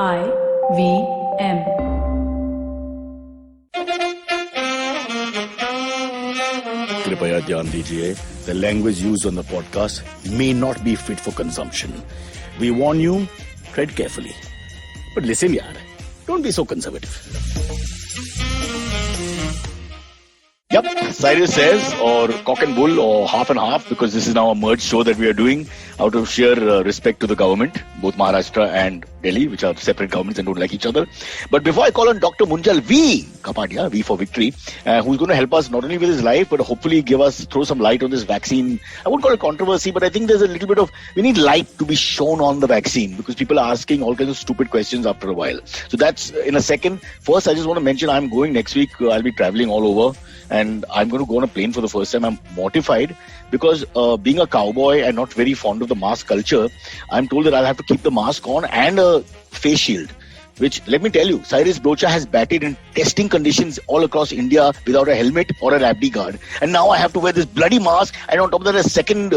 IVM. कृपया ध्यान दीजिए, the language used on the podcast may not be fit for consumption. We warn you, tread carefully. But listen yaar, don't be so conservative. Yep, Cyrus says, or cock and bull, or half and half, because this is now a merged show that we are doing out of sheer respect to the government, both Maharashtra and Delhi, which are separate governments and don't like each other. But before I call on Dr. Munjal V. Kapadia, V for victory, who's going to help us not only with his life, but hopefully throw some light on this vaccine. I won't call it controversy, but I think there's a little bit of, we need light to be shown on the vaccine because people are asking all kinds of stupid questions after a while. So that's in a second. First, I just want to mention I'm going next week. I'll be traveling all over. And I'm going to go on a plane for the first time. I'm mortified because being a cowboy and not very fond of the mask culture, I'm told that I'll have to keep the mask on and a face shield. Which, let me tell you, Cyrus Brocha has batted in testing conditions all across India without a helmet or a Rabdi guard. And now I have to wear this bloody mask and on top of that a second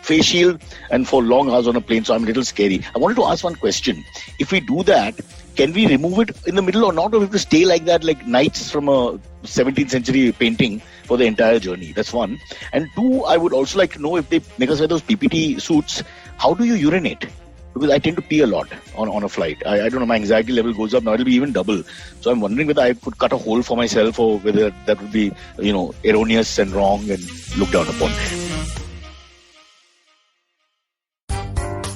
face shield and for long hours on a plane. So I'm a little scary. I wanted to ask one question. If we do that, can we remove it in the middle or not? Or we have to stay like that, like knights from a 17th century painting for the entire journey? That's one. And two, I would also like to know if they make us wear those PPT suits, how do you urinate? Because I tend to pee a lot on a flight. I don't know, my anxiety level goes up. Now it'll be even double. So I'm wondering whether I could cut a hole for myself or whether that would be, erroneous and wrong and looked down upon.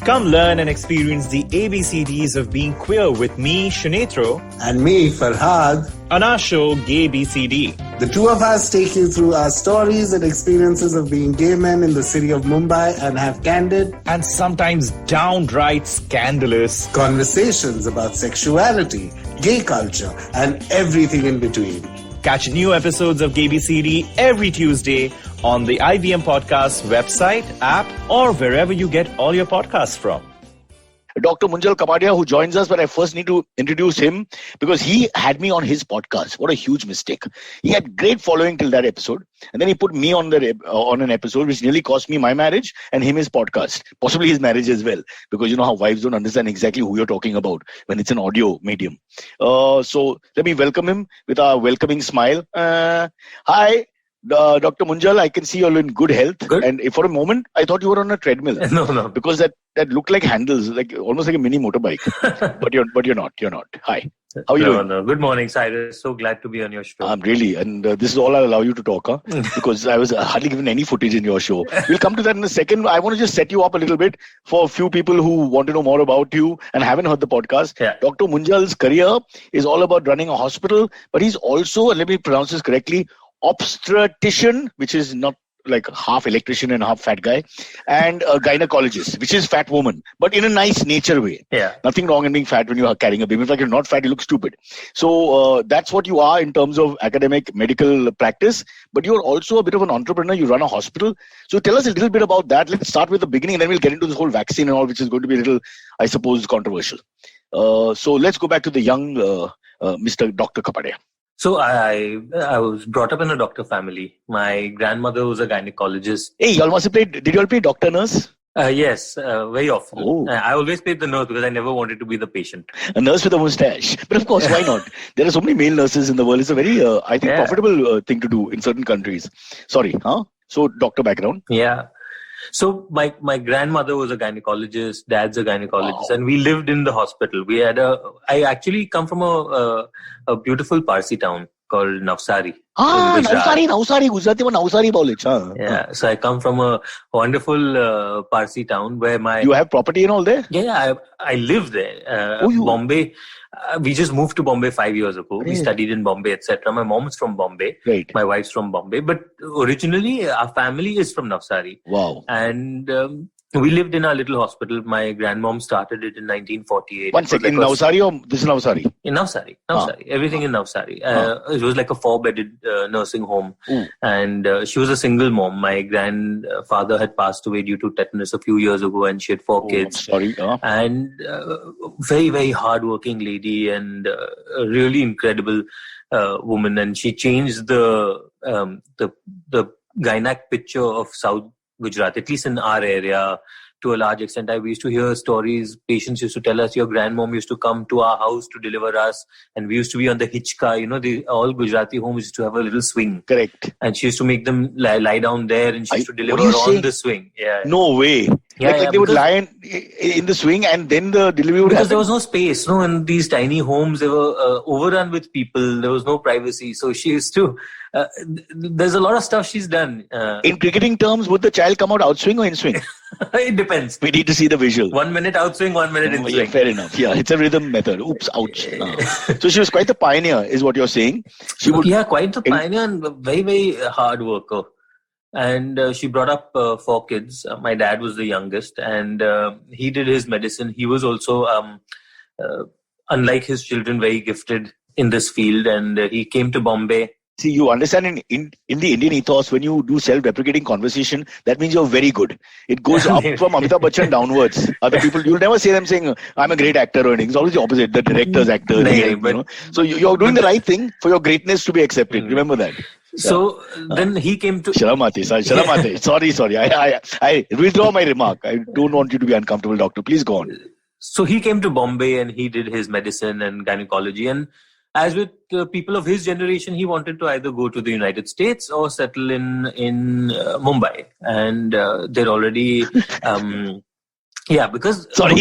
Come learn and experience the ABCDs of being queer with me, Shanetro. And me, Farhad. On our show, Gay BCD. The two of us take you through our stories and experiences of being gay men in the city of Mumbai and have candid and sometimes downright scandalous conversations about sexuality, gay culture, and everything in between. Catch new episodes of Gay BCD every Tuesday on the IVM Podcast website, app, or wherever you get all your podcasts from. Dr. Munjal Kapadia, who joins us, but I first need to introduce him because he had me on his podcast. What a huge mistake. He had great following till that episode. And then he put me on an episode which nearly cost me my marriage and him his podcast, possibly his marriage as well. Because you know how wives don't understand exactly who you're talking about when it's an audio medium. So let me welcome him with our welcoming smile. Hi. Dr. Munjal, I can see you're in good health. Good. And for a moment, I thought you were on a treadmill. No. Because that looked like handles, like almost like a mini motorbike. but you're not. Hi. How are you doing? No. Good morning, Cyrus. So glad to be on your show. Really. And this is all I'll allow you to talk, because I was hardly given any footage in your show. We'll come to that in a second. I want to just set you up a little bit for a few people who want to know more about you and haven't heard the podcast. Yeah. Dr. Munjal's career is all about running a hospital, but he's also, and let me pronounce this correctly, obstetrician, which is not like half electrician and half fat guy, and a gynecologist, which is fat woman, but in a nice nature way. Yeah. Nothing wrong in being fat when you are carrying a baby. In fact, you're not fat, you look stupid. So that's what you are in terms of academic medical practice, but you're also a bit of an entrepreneur. You run a hospital. So tell us a little bit about that. Let's start with the beginning and then we'll get into this whole vaccine and all, which is going to be a little, I suppose, controversial. So let's go back to the young Mr. Dr. Kapadia. So I was brought up in a doctor family. My grandmother was a gynecologist. Hey, y'all must have did you all play doctor nurse? Yes, very often. Oh. I always played the nurse because I never wanted to be the patient. A nurse with a mustache. But of course, why not? There are so many male nurses in the world. It's a very, profitable thing to do in certain countries. Sorry, huh? So doctor background. Yeah. So my grandmother was a gynecologist, dad's a gynecologist, and we lived in the hospital. I actually come from a beautiful Parsi town called Navsari. Navsari. Gujarati mein Navsari college. Yeah. So I come from a wonderful Parsi town where You have property and all there? Yeah, I live there. Bombay. We just moved to Bombay 5 years ago. Right. We studied in Bombay, etc. My mom's from Bombay. Right. My wife's from Bombay. But originally, our family is from Navsari. Wow. And we lived in our little hospital. My grandmom started it in 1948. One second, in Navsari or this is Navsari? In Navsari. Everything in Navsari. It was like a 4-bedded nursing home. And she was a single mom. My grandfather had passed away due to tetanus a few years ago and she had 4 kids. Sorry. And very, very hardworking lady and a really incredible woman. And she changed the gynac picture of South Gujarat, at least in our area, to a large extent. We used to hear stories. Patients used to tell us, your grandmom used to come to our house to deliver us, and we used to be on the hitchka. All Gujarati homes used to have a little swing. Correct. And she used to make them lie down there, and she used to deliver on the swing. Yeah. No way. Like they would lie in the swing, and then the delivery would happen. Because there was no space. No, in these tiny homes, they were overrun with people. There was no privacy. So she used to... there's a lot of stuff she's done. In cricketing terms, would the child come out outswing or in swing? It depends. We need to see the visual. 1 minute outswing, 1 minute in swing. Yeah, fair enough. Yeah, it's a rhythm method. Oops, ouch. So she was quite the pioneer, is what you're saying. Quite the pioneer and very, very hard worker. And she brought up 4 kids. My dad was the youngest, and he did his medicine. He was also, unlike his children, very gifted in this field. And he came to Bombay. See, you understand in the Indian ethos, when you do self-deprecating conversation, that means you're very good. It goes up from Amitabh Bachchan downwards. Other people, you'll never see them saying, I'm a great actor or anything. It's always the opposite. The director's actor. So you're doing the right thing for your greatness to be accepted. Remember that. So then he came to... Sharamate. Sorry. I withdraw my remark. I don't want you to be uncomfortable, doctor. Please go on. So he came to Bombay and he did his medicine and gynecology. And as with people of his generation, he wanted to either go to the United States or settle in Mumbai. And they're already... because... Sorry,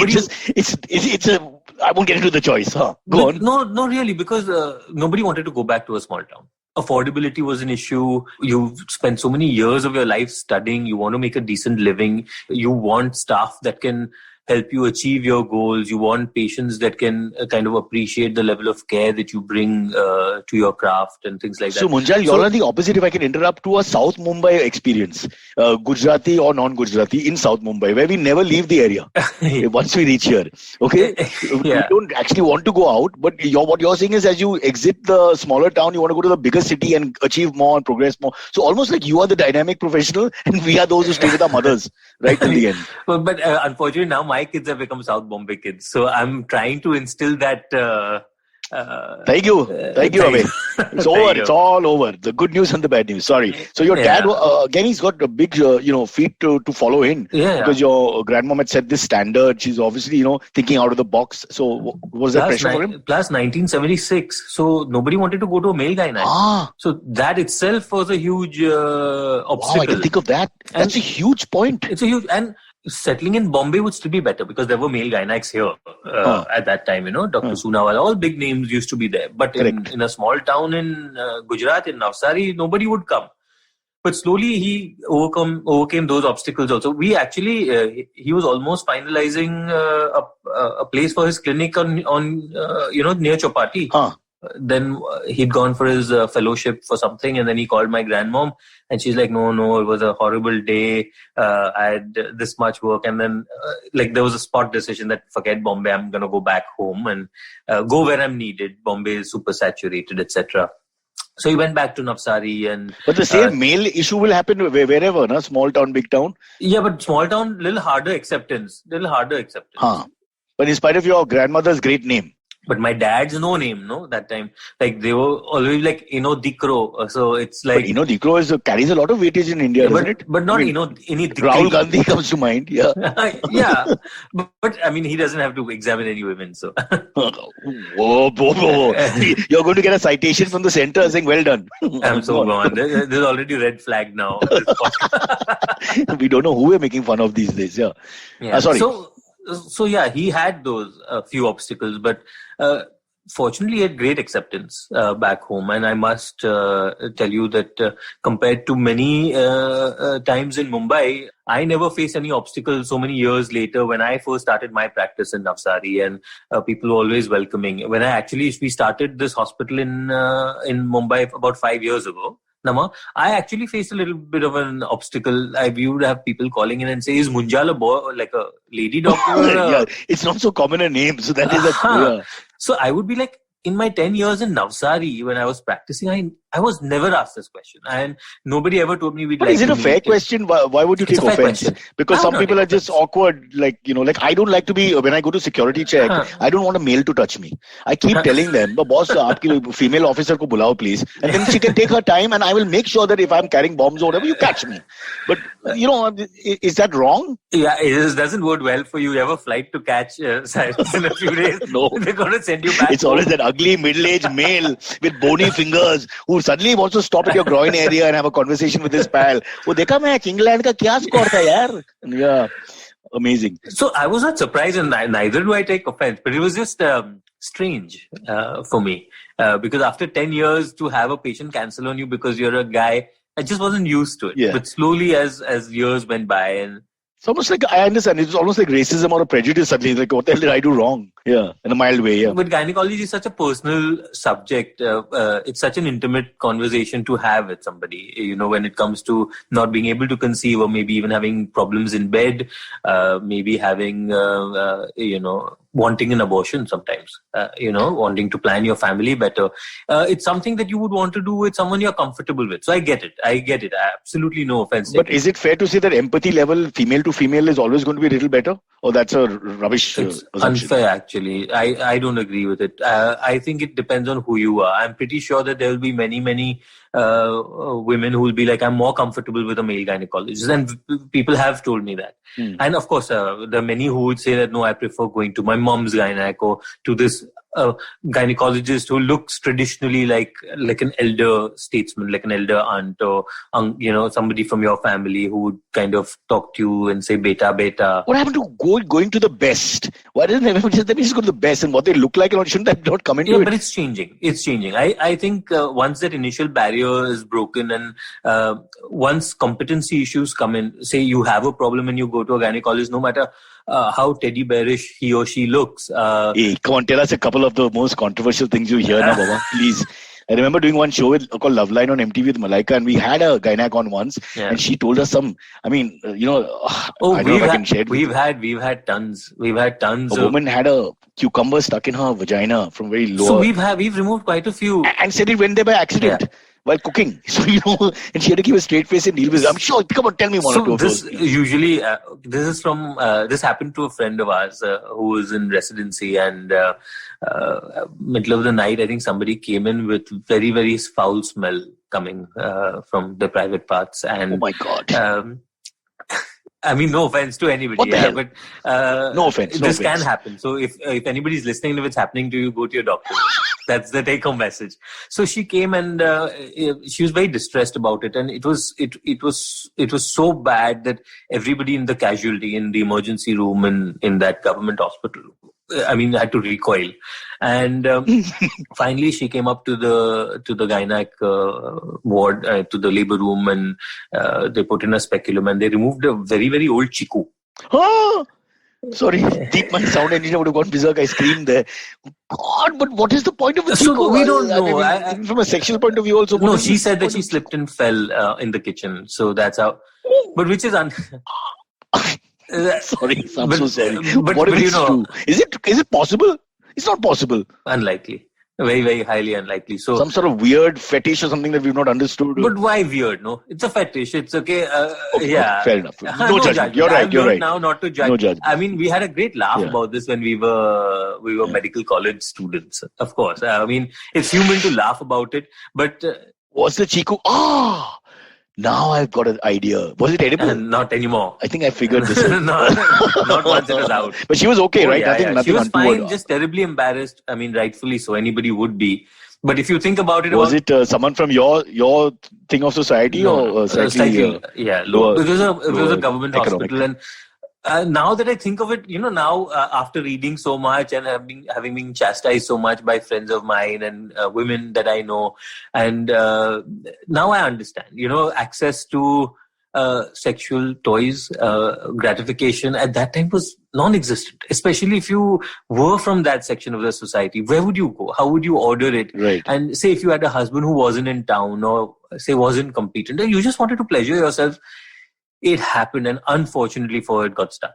I won't get into the choice. Huh? Go on. No, really, because nobody wanted to go back to a small town. Affordability was an issue. You've spent so many years of your life studying. You want to make a decent living. You want staff that can help you achieve your goals. You want patients that can kind of appreciate the level of care that you bring to your craft and things like that. So Munjal, you all are the opposite, if I can interrupt, to a South Mumbai experience. Gujarati or non-Gujarati in South Mumbai, where we never leave the area once we reach here. Okay? We don't actually want to go out, but what you're saying is as you exit the smaller town, you want to go to the bigger city and achieve more and progress more. So almost like you are the dynamic professional and we are those who stay with our mothers right till the end. But unfortunately now my kids have become South Bombay kids. So I'm trying to instill that... Thank you, Abhay. It's over. It's all over. The good news and the bad news. Sorry. So your dad, again, he's got a big, feat to follow in. Because your grandmom had set this standard. She's obviously, thinking out of the box. So was there pressure for him? Plus 1976. So nobody wanted to go to a male gynae. So that itself was a huge obstacle. I can think of that. That's a huge point. It's a huge... And settling in Bombay would still be better because there were male gynacs here at that time, Dr. Soonawala, all big names used to be there. But in a small town in Gujarat, in Navsari, nobody would come. But slowly he overcame those obstacles also. We actually, he was almost finalizing a place for his clinic on near Chowpatty. Then he'd gone for his fellowship for something, and then he called my grandmom, and she's like, no, it was a horrible day. I had this much work, and then there was a spot decision that forget Bombay, I'm gonna go back home and go where I'm needed. Bombay is super saturated, etc. So he went back to Navsari But the same male issue will happen wherever, no? Small town, big town. Yeah, but small town, little harder acceptance. But in spite of your grandmother's great name. But my dad's no name, that time. They were always like, Dikro. So it's like... But Dikro carries a lot of weightage in India, doesn't it? But not, any Dikri. Rahul Gandhi comes to mind, yeah. Yeah. But he doesn't have to examine any women, so... Whoa. You're going to get a citation from the center saying, well done. I'm so gone. There's already red flag now. We don't know who we're making fun of these days, sorry. So he had those few obstacles, but fortunately he had great acceptance back home. And I must tell you that compared to many times in Mumbai, I never faced any obstacles so many years later when I first started my practice in Navsari, and people were always welcoming. When we started this hospital in Mumbai about 5 years ago, Nama, I actually faced a little bit of an obstacle. We would have people calling in and say, is Munjal a boy, like a lady doctor? It's not so common a name. So that is So I would be like, in my 10 years in Navsari, when I was practicing, I was never asked this question, and nobody ever told me we'd But like is it to a fair meet. question? Why would you It's take a fair offense? question. Because I some would not people take are just offense. awkward. Like I don't like to be when I go to security check. I don't want a male to touch me. I keep telling them, "But boss, aapki female officer ko bulao please," and then she can take her time, and I will make sure that if I'm carrying bombs or whatever, you catch me. But is that wrong? Yeah, it doesn't bode well for you. You have a flight to catch Cyrus in a few days. No. They're going to send you back. It's always that ugly middle-aged male with bony fingers who suddenly wants to stop at your groin area and have a conversation with his pal. Oh, dekha match, England ka kya score tha yaar? Yeah, amazing. So I was not surprised, and neither do I take offense, but it was just strange for me because after 10 years to have a patient cancel on you because you're a guy, I just wasn't used to it. Yeah. But slowly as years went by, and It's almost like, I understand, it's almost like racism or a prejudice suddenly. Like, what the hell did I do wrong? Yeah, in a mild way, yeah. but gynecology is such a personal subject. It's such an intimate conversation to have with somebody. When it comes to not being able to conceive, or maybe even having problems in bed, maybe having, wanting an abortion sometimes. Wanting to plan your family better. It's something that you would want to do with someone you're comfortable with. So I get it. Absolutely no offense. But is it fair to say that empathy level, female to female, is always going to be a little better? Or that's a rubbish It's assumption? unfair, actually. I don't agree with it. I think it depends on who you are. I'm pretty sure that there will be many women who will be like, I'm more comfortable with a male gynecologist. And people have told me that. And of course, there are many who would say that, no, I prefer going to my mom's gynac or to this gynecologist who looks traditionally like an elder statesman, like an elder aunt, or somebody from your family who would kind of talk to you and say beta beta. What happened to going to the best? Why doesn't everyone just go to the best, and what they look like, and shouldn't that not come into it? But it's changing. I think once that initial barrier is broken, and once competency issues come in, say you have a problem and you go to a gynecologist, no matter how teddy bearish he or she looks. Hey, come on, tell us a couple of the most controversial things you hear now, Baba. Please. I remember doing one show called Love Line on MTV with Malaika, and we had a gynac on once, and she told us some. I mean, I don't know if I can share it. We've had tons. A woman had a cucumber stuck in her vagina from very low. So we've removed quite a few. And said it went there by accident. While cooking. So, and she had to keep a straight face and deal with it. I'm sure, come on, tell me one or two of those. This happened to a friend of ours who was in residency, and middle of the night, I think somebody came in with very, very foul smell coming from the private parts. And oh my God. I mean, no offense to anybody. What the hell? But no offense. This can happen. So if anybody's listening, if it's happening to you, go to your doctor. That's the take-home message. So she came, and she was very distressed about it, and it was so bad that everybody in the casualty, in the emergency room, in that government hospital, had to recoil. And finally, she came up to the gynac ward, to the labor room, and they put in a speculum, and they removed a very, very old chiku. Oh! Sorry, deep my sound engineer would have gone berserk. I screamed there. God, but what is the point of a chiku? So we don't know. From a sexual point of view also. No, she said that she slipped and fell in the kitchen. So that's how. But which is sorry, I'm so sorry. But what if it's true? Is it possible? It's not possible. Unlikely. Very, very highly unlikely. So some sort of weird fetish or something that we've not understood. But why weird? No, it's a fetish. It's okay. Yeah, fair enough. No judgment. You're right. You're right. Now, not to judge. No judgment. I mean, we had a great laugh about this when we were medical college students. Of course, I mean, it's human to laugh about it. But was the chiku? Now I've got an idea. Was it edible? Not anymore. I think I figured this out. Not once it was out. But she was okay, right? Nothing She was untoward. fine, just terribly embarrassed. I mean, rightfully so. Anybody would be. But if you think about it... Was it someone from your thing of society or slightly lower? It was a government economic. hospital. And now that I think of it, now after reading so much and having been chastised so much by friends of mine and women that I know, and now I understand, access to sexual toys, gratification at that time was non-existent, especially if you were from that section of the society. Where would you go? How would you order it? Right. And say if you had a husband who wasn't in town or say wasn't competent, and you just wanted to pleasure yourself, it happened, and unfortunately for her, it got stuck.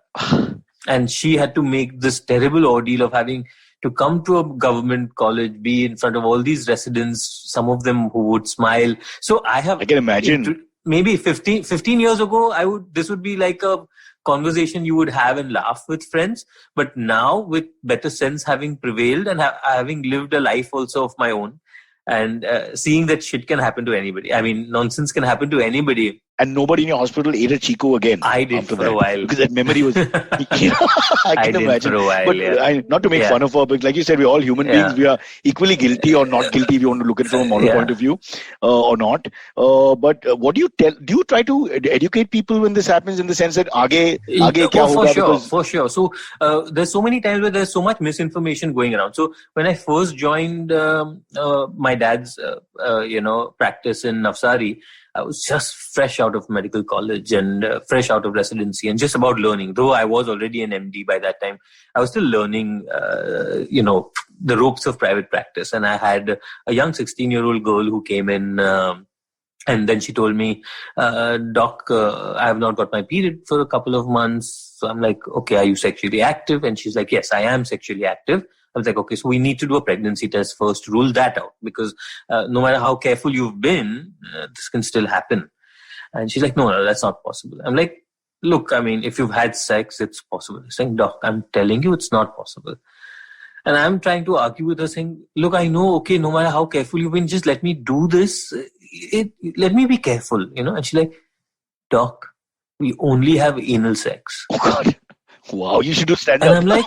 And she had to make this terrible ordeal of having to come to a government college, be in front of all these residents, some of them who would smile. So I can imagine. Maybe 15 years ago, this would be like a conversation you would have and laugh with friends. But now, with better sense having prevailed and having lived a life also of my own, and seeing that shit can happen to anybody. I mean, nonsense can happen to anybody. And nobody in your hospital ate a Chico again. I did for a while. Because that memory was... I can imagine. For a while, but not to make fun of her, but like you said, we're all human beings. We are equally guilty or not guilty if you want to look at it from a moral point of view or not. But what do you tell? Do you try to educate people when this happens in the sense that aage kya hoga? For sure. So there's so many times where there's so much misinformation going around. So when I first joined my dad's practice in Navsari, I was just fresh out of medical college and fresh out of residency and just about learning. Though I was already an MD by that time, I was still learning, the ropes of private practice. And I had a young 16-year-old girl who came in and then she told me, Doc, I have not got my period for a couple of months. So I'm like, okay, are you sexually active? And she's like, yes, I am sexually active. I was like, okay, so we need to do a pregnancy test first to rule that out because no matter how careful you've been, this can still happen. And she's like, no, that's not possible. I'm like, look, I mean, if you've had sex, it's possible. She's saying, Doc, I'm telling you it's not possible. And I'm trying to argue with her saying, look, I know, okay, no matter how careful you've been, just let me do this. Let me be careful, And she's like, Doc, we only have anal sex. Oh, God. Wow, you should do stand-up. And I'm like...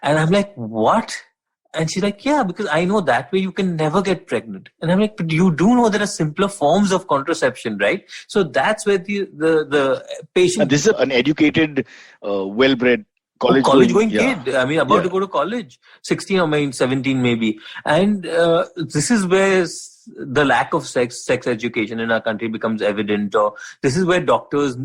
And I'm like, what? And she's like, yeah, because I know that way you can never get pregnant. And I'm like, but you do know there are simpler forms of contraception, right? So that's where the patient... And this is an educated, well-bred college-going kid. I mean, about to go to college. 16 or 17 maybe. And this is where the lack of sex education in our country becomes evident. Or this is where doctors...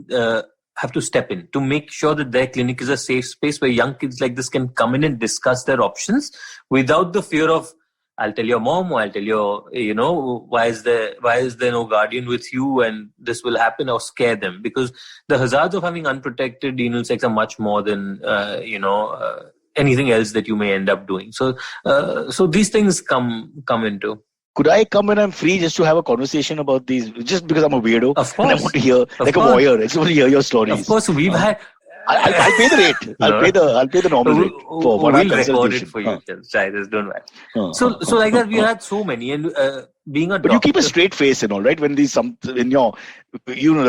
have to step in to make sure that their clinic is a safe space where young kids like this can come in and discuss their options without the fear of, I'll tell your mom or I'll tell your, why is there no guardian with you and this will happen, or scare them, because the hazards of having unprotected anal sex are much more than, anything else that you may end up doing. So these things come into. Could I come when I'm free just to have a conversation about these? Just because I'm a weirdo. Of course. And I want to hear, like a voyeur. I just want to hear your stories. Of course, we've had... I'll pay the rate. I'll pay the normal rate for one hour consultation. We'll record it for you. Cyrus, don't worry. So like that, we had so many, and being a doctor... But you keep a straight face and all, right? When the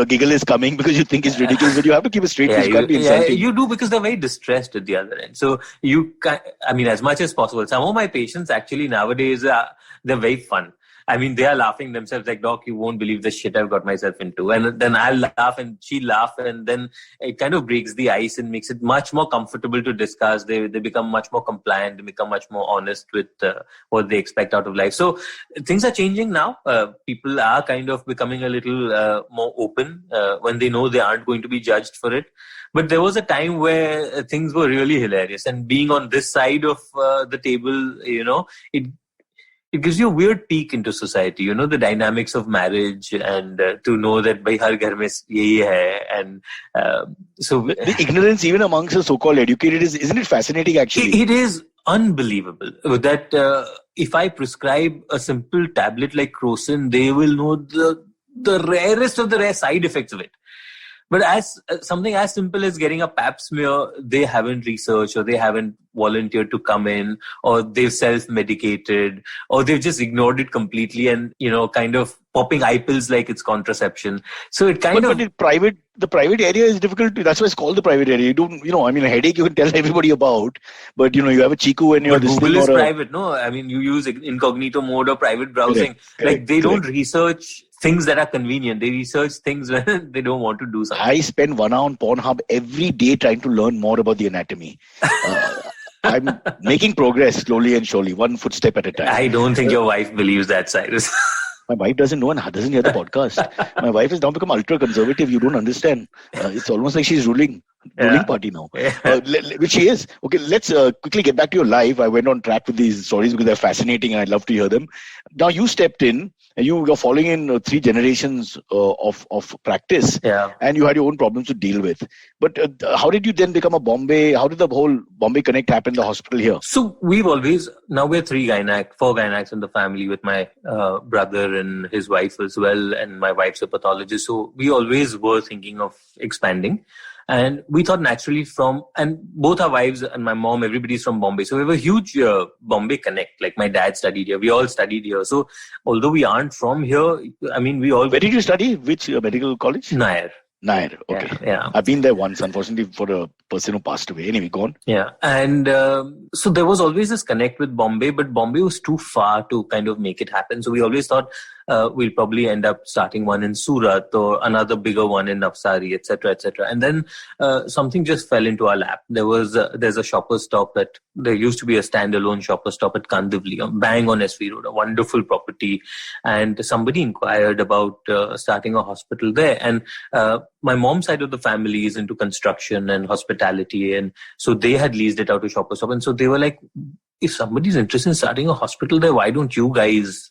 giggle is coming because you think it's ridiculous, but you have to keep a straight face. You do, because they're very distressed at the other end. So you can, as much as possible. Some of my patients actually nowadays, they're very fun. I mean, they are laughing themselves like, Doc, you won't believe the shit I've got myself into. And then I'll laugh and she'll laugh, and then it kind of breaks the ice and makes it much more comfortable to discuss. They become much more compliant. They become much more honest with what they expect out of life. So things are changing now. People are kind of becoming a little more open when they know they aren't going to be judged for it. But there was a time where things were really hilarious. And being on this side of the table, it gives you a weird peek into society, the dynamics of marriage, and to know that bhai har ghar mein yehi hai. And so the ignorance even amongst the so-called educated isn't it fascinating actually? It is unbelievable that if I prescribe a simple tablet like Crocin, they will know the rarest of the rare side effects of it. But as something as simple as getting a pap smear, they haven't researched, or they haven't volunteered to come in, or they've self-medicated, or they've just ignored it completely and, kind of popping eye pills like it's contraception. So it but the private area is difficult. That's why it's called the private area. You don't, a headache you can tell everybody about, but you have a Chiku and you're Google is private, no? You use incognito mode or private browsing. Correct. They don't research things that are convenient. They research things when they don't want to do something. I spend 1 hour on Pornhub every day trying to learn more about the anatomy. I'm making progress slowly and surely, one footstep at a time. I don't think your wife believes that, Cyrus. My wife doesn't know and doesn't hear the podcast. My wife has now become ultra conservative. You don't understand. It's almost like she's ruling. ruling party now, Yeah. which he is. Okay, let's quickly get back to your life. I went on track with these stories because they're fascinating and I'd love to hear them. Now you stepped in and you're following in 3 generations of practice, Yeah. and you had your own problems to deal with. But how did you then become a Bombay? How did the whole Bombay Connect happen in the hospital here? So now we're 4 gynacs in the family with my brother and his wife as well, and my wife's a pathologist. So we always were thinking of expanding. And we thought naturally and both our wives and my mom, everybody's from Bombay. So we have a huge Bombay Connect. Like my dad studied here. We all studied here. So although we aren't from here, I mean, we all... Where did you study? Which medical college? Nair. Nair, okay. Yeah. I've been there once, unfortunately, for a person who passed away. Anyway, go on. Yeah. And so there was always this connect with Bombay, but Bombay was too far to kind of make it happen. So we always thought we'll probably end up starting one in Surat or another bigger one in Navsari, etc., etc. And then something just fell into our lap. There's a Shoppers Stop there used to be a standalone Shoppers Stop at Kandivali, bang on SV Road, a wonderful property. And somebody inquired about starting a hospital there. And my mom's side of the family is into construction and hospitality. And so they had leased it out to Shoppers Stop. And so they were like, if somebody's interested in starting a hospital there, why don't you guys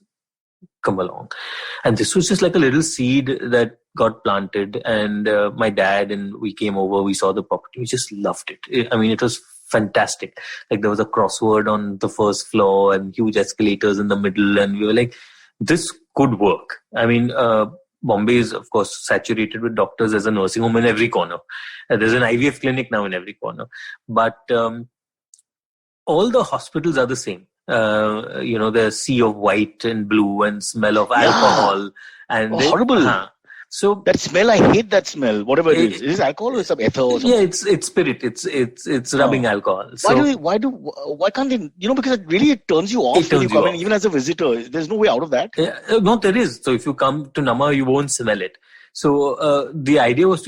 come along? And this was just like a little seed that got planted. And my dad and we came over, we saw the property, we just loved it. I mean, it was fantastic. Like there was a crossword on the first floor and huge escalators in the middle. And we were like, this could work. I mean, Bombay is, of course, saturated with doctors. There's a nursing home in every corner. There's an IVF clinic now in every corner. But all the hospitals are the same. The sea of white and blue and smell of alcohol. And horrible. So that smell, I hate that smell. Whatever it is. Is it alcohol or some ether or something? Yeah, it's spirit. It's rubbing alcohol. So why can't they? Because it really turns you off when you come in, even as a visitor. There's no way out of that. No, there is. So if you come to Namma, you won't smell it. So the idea was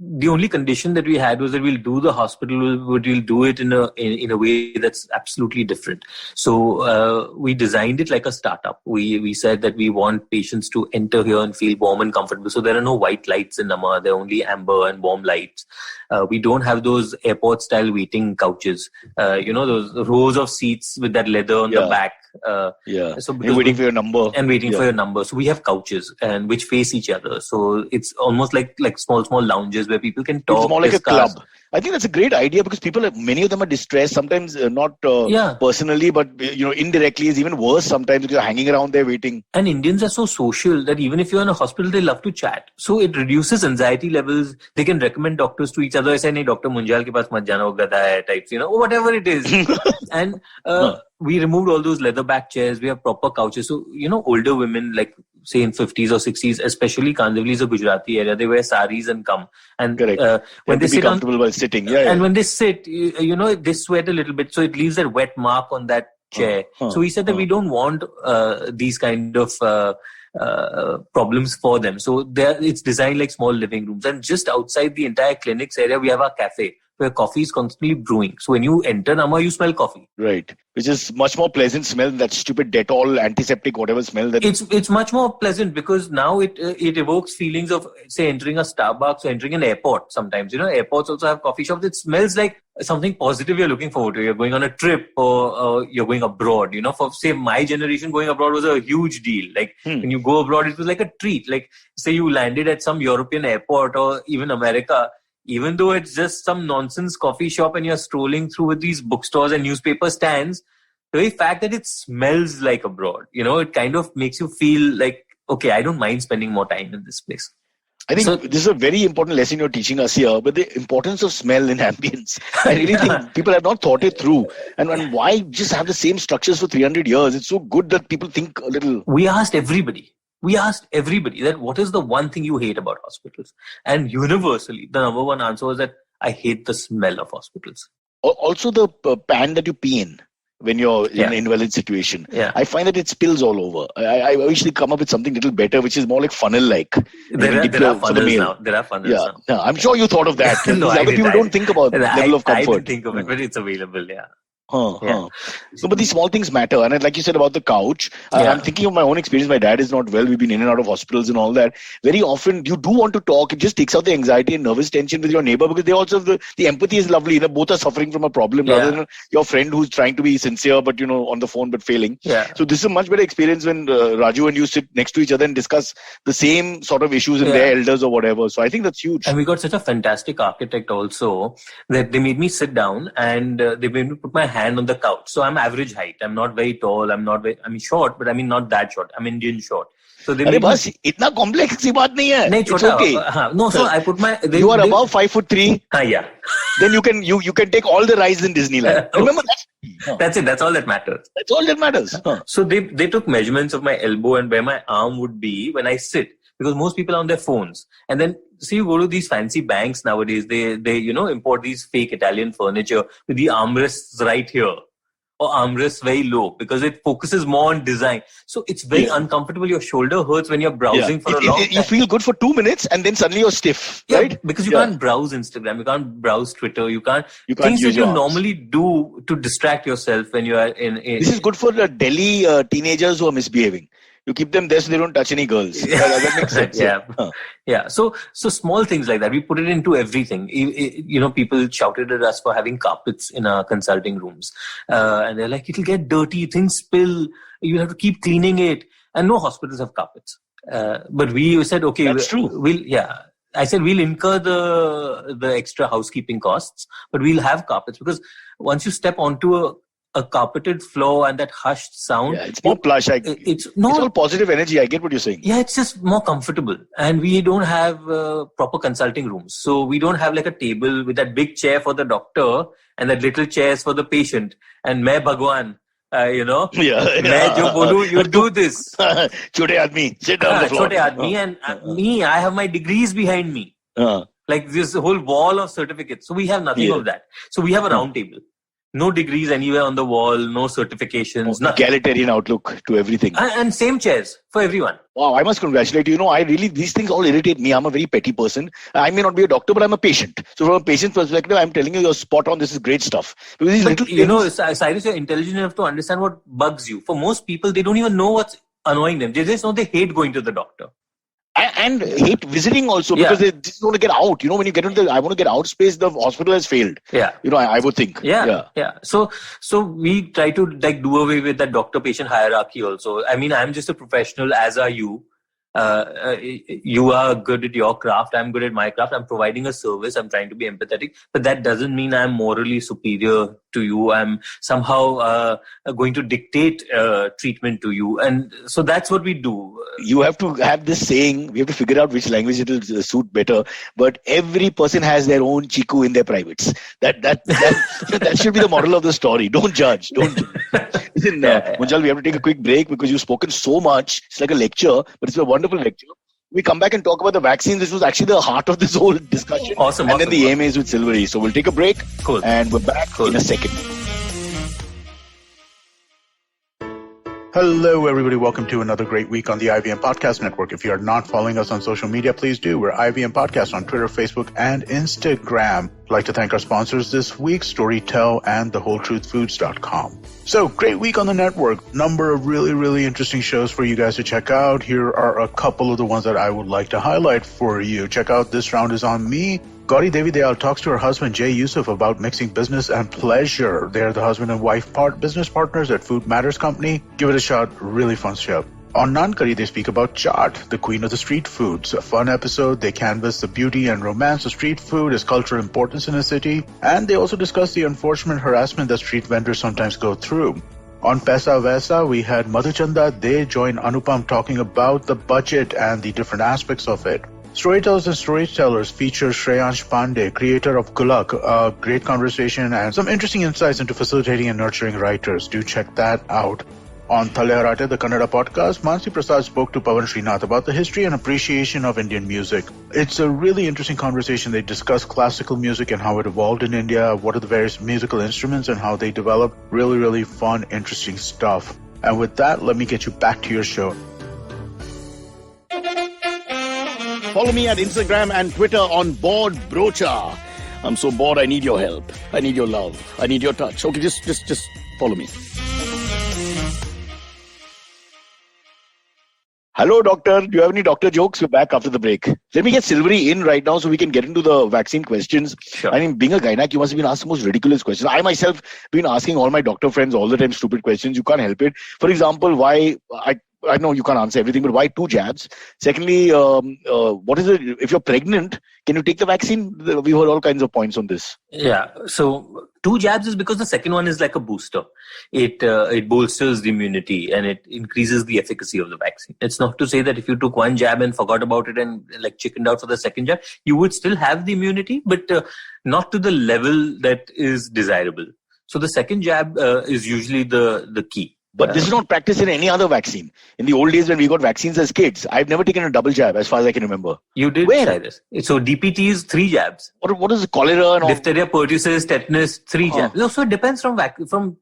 the only condition that we had was that we'll do the hospital, but we'll do it in a way that's absolutely different. So we designed it like a startup. We said that we want patients to enter here and feel warm and comfortable. So there are no white lights in Namma. There are only amber and warm lights. We don't have those airport-style waiting couches. Those rows of seats with that leather on the back. So you're waiting for your number. And waiting for your number. So we have couches and which face each other. So it's almost like small lounges where people can talk. It's more like a club. I think that's a great idea because many of them are distressed. Sometimes not personally, but indirectly is even worse sometimes because you're hanging around there waiting. And Indians are so social that even if you're in a hospital, they love to chat. So it reduces anxiety levels. They can recommend doctors to each other. I say, "Nahi, Dr. Munjal ke paas mat jana, wo gada hai," types, whatever it is. And we removed all those leather back chairs. We have proper couches. So, older women, like say in 50s or 60s, especially Kandivali is a Gujarati area, they wear saris and come. And when they sit comfortable while sitting. And when they sit, they sweat a little bit. So it leaves that wet mark on that chair. So we said that we don't want these kind of problems for them. So it's designed like small living rooms. And just outside the entire clinics area, we have our cafe where coffee is constantly brewing. So when you enter Namma, you smell coffee. Right. Which is much more pleasant smell than that stupid Dettol, antiseptic, whatever smell. It's much more pleasant because now it evokes feelings of, say, entering a Starbucks or entering an airport sometimes. Airports also have coffee shops. It smells like something positive you're looking forward to. You're going on a trip or you're going abroad. For, say, my generation, going abroad was a huge deal. Like when you go abroad, it was like a treat. Like, say you landed at some European airport or even America, even though it's just some nonsense coffee shop and you're strolling through with these bookstores and newspaper stands, the very fact that it smells like abroad, it kind of makes you feel like, okay, I don't mind spending more time in this place. I think this is a very important lesson you're teaching us here, but the importance of smell in ambience. I really think people have not thought it through. And why just have the same structures for 300 years? It's so good that people think a little. We asked everybody that what is the one thing you hate about hospitals? And universally, the number one answer was that I hate the smell of hospitals. Also the pan that you pee in when you're in an invalid situation. Yeah. I find that it spills all over. I usually come up with something little better, which is more like funnel-like. There are funnels now. Now. Yeah, I'm sure you thought of that. No, other people don't think about the level of comfort. I didn't think of it, but it's available, No, but these small things matter. And like you said about the couch, I'm thinking of my own experience. My dad is not well. We've been in and out of hospitals and all that. Very often, you do want to talk. It just takes out the anxiety and nervous tension with your neighbor, because they also have the empathy is lovely. Both are suffering from a problem rather than your friend who's trying to be sincere, but on the phone but failing. So this is a much better experience when Raju and you sit next to each other and discuss the same sort of issues in their elders or whatever. So I think that's huge. And we got such a fantastic architect also that they made me sit down and they made me put my hand on the couch. So I'm average height. I'm not very tall. I'm short, but not that short. I'm Indian short. So they बस इतना complex सी बात नहीं है. नहीं, छोटा. Okay. No, so I put my. You are above 5'3". Yeah. Then you can take all the rides in Disneyland. Remember that? That's it. That's all that matters. That's all that matters. So they took measurements of my elbow and where my arm would be when I sit, because most people are on their phones. And then see, you go to these fancy banks nowadays. They import these fake Italian furniture with the armrests right here, or armrests very low, because it focuses more on design. So it's very uncomfortable. Your shoulder hurts when you're browsing for a long time. You feel good for 2 minutes and then suddenly you're stiff, right? Because you can't browse Instagram, you can't browse Twitter, you can't things use that you your arms. normally do to distract yourself when you are in. This is good for the Delhi teenagers who are misbehaving. You keep them there so they don't touch any girls. That makes sense. Yeah. So small things like that, we put it into everything. People shouted at us for having carpets in our consulting rooms. And they're like, it'll get dirty, things spill, you have to keep cleaning it. And no hospitals have carpets. But we said, okay. That's true. I said, we'll incur the extra housekeeping costs, but we'll have carpets, because once you step onto a carpeted floor and that hushed sound. Yeah, it's more plush. It's all positive energy. I get what you're saying. Yeah, it's just more comfortable. And we don't have proper consulting rooms. So we don't have like a table with that big chair for the doctor and that little chairs for the patient. And main Bhagwan, main jo bolu, you do this. Chote aadmi, sit down on the floor. Chote aadmi, and me, I have my degrees behind me. Like this whole wall of certificates. So we have nothing of that. So we have a round table. No degrees anywhere on the wall, no certifications, nothing. Egalitarian outlook to everything. And same chairs for everyone. Wow, I must congratulate you. These things all irritate me. I'm a very petty person. I may not be a doctor, but I'm a patient. So from a patient's perspective, I'm telling you, you're spot on. This is great stuff. Because these little things... Cyrus, you're intelligent enough to understand what bugs you. For most people, they don't even know what's annoying them. They just know they hate going to the doctor. And hate visiting also, because they just want to get out. When you get into I want to get out space, the hospital has failed. I would think. Yeah. So we try to do away with that doctor-patient hierarchy also. I mean, I'm just a professional, as are you. You are good at your craft. I'm good at my craft. I'm providing a service. I'm trying to be empathetic. But that doesn't mean I'm morally superior to you. I'm somehow going to dictate treatment to you. And so that's what we do. You have to have this saying. We have to figure out which language it will suit better. But every person has their own chiku in their privates. That should be the moral of the story. Don't judge. Listen, Munjal, we have to take a quick break because you've spoken so much. It's like a lecture, but it's a wonderful lecture. We come back and talk about the vaccines. This was actually the heart of this whole discussion. Awesome. And then the AMAs with Silvery. So we'll take a break. Cool. And we're back in a second. Hello, everybody. Welcome to another great week on the IVM Podcast Network. If you are not following us on social media, please do. We're IVM Podcast on Twitter, Facebook, and Instagram. I'd like to thank our sponsors this week, Storytel and TheWholeTruthFoods.com. So, great week on the network. Number of really, really interesting shows for you guys to check out. Here are a couple of the ones that I would like to highlight for you. Check out This Round Is On Me. Gauri Devi Dayal talks to her husband Jay Yusuf about mixing business and pleasure. They're the husband and wife business partners at Food Matters Company. Give it a shot. Really fun show. On Nankari, they speak about chaat, the queen of the street foods. A fun episode. They canvass the beauty and romance of street food, its cultural importance in a city, and they also discuss the unfortunate harassment that street vendors sometimes go through. On Paisa Vaisa, we had Madhuchanda. They joined Anupam talking about the budget and the different aspects of it. Storytellers and Storytellers feature Shreyansh Pandey, creator of Gulak, a great conversation and some interesting insights into facilitating and nurturing writers. Do check that out. On Thale Harate, the Kannada podcast, Mansi Prasad spoke to Pawan Srinath about the history and appreciation of Indian music. It's a really interesting conversation. They discuss classical music and how it evolved in India, what are the various musical instruments and how they developed. Really, really fun, interesting stuff. And with that, let me get you back to your show. Follow me at Instagram and Twitter on Board Brocha. I'm so bored. I need your help. I need your love. I need your touch. Okay, just follow me. Hello, doctor. Do you have any doctor jokes? We're back after the break. Let me get Silvery in right now so we can get into the vaccine questions. Sure. I mean, being a gynac, you must have been asked the most ridiculous questions. I myself been asking all my doctor friends all the time stupid questions. You can't help it. For example, why... I know you can't answer everything, but why 2 jabs? Secondly, what is it? If you're pregnant, can you take the vaccine? We've heard all kinds of points on this. Yeah. So 2 jabs is because the second one is like a booster. It bolsters the immunity and it increases the efficacy of the vaccine. It's not to say that if you took 1 jab and forgot about it and like chickened out for the second jab, you would still have the immunity, but not to the level that is desirable. So the second jab is usually the key. But this is not practiced in any other vaccine. In the old days when we got vaccines as kids, I've never taken a double jab as far as I can remember. You did try this. So DPT is 3 jabs. What is cholera and all? Diphtheria, pertussis, tetanus, 3 jabs. No, so it depends from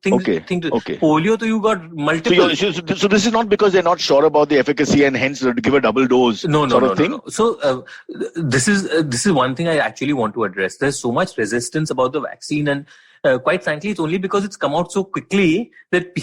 thing to thing. Polio, so you got multiple. So this is not because they're not sure about the efficacy and hence give a double dose No. thing? So this is one thing I actually want to address. There's so much resistance about the vaccine and quite frankly, it's only because it's come out so quickly that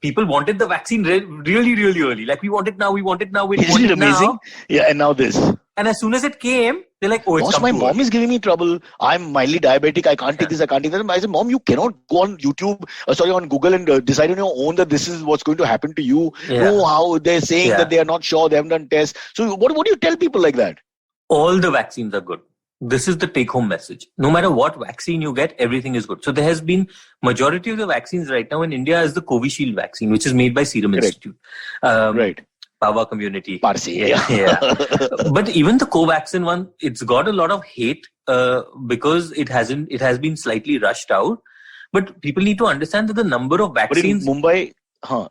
people wanted the vaccine really, really early. Like, we want it now. Isn't it amazing? Now. Yeah, and now this. And as soon as it came, they're like, oh, it's Boss, my mom is giving me trouble. I'm mildly diabetic. I can't take this. I can't take that. I said, Mom, you cannot go on YouTube, on Google and decide on your own that this is what's going to happen to you. No, how they're saying that they are not sure. They haven't done tests. So what do you tell people like that? All the vaccines are good. This is the take-home message. No matter what vaccine you get, everything is good. So there has been majority of the vaccines right now in India is the Covishield vaccine, which is made by Serum Institute. Right. Pava community. Parsi. Yeah. But even the Covaxin one, it's got a lot of hate because it has been slightly rushed out. But people need to understand that the number of vaccines. But in Mumbai,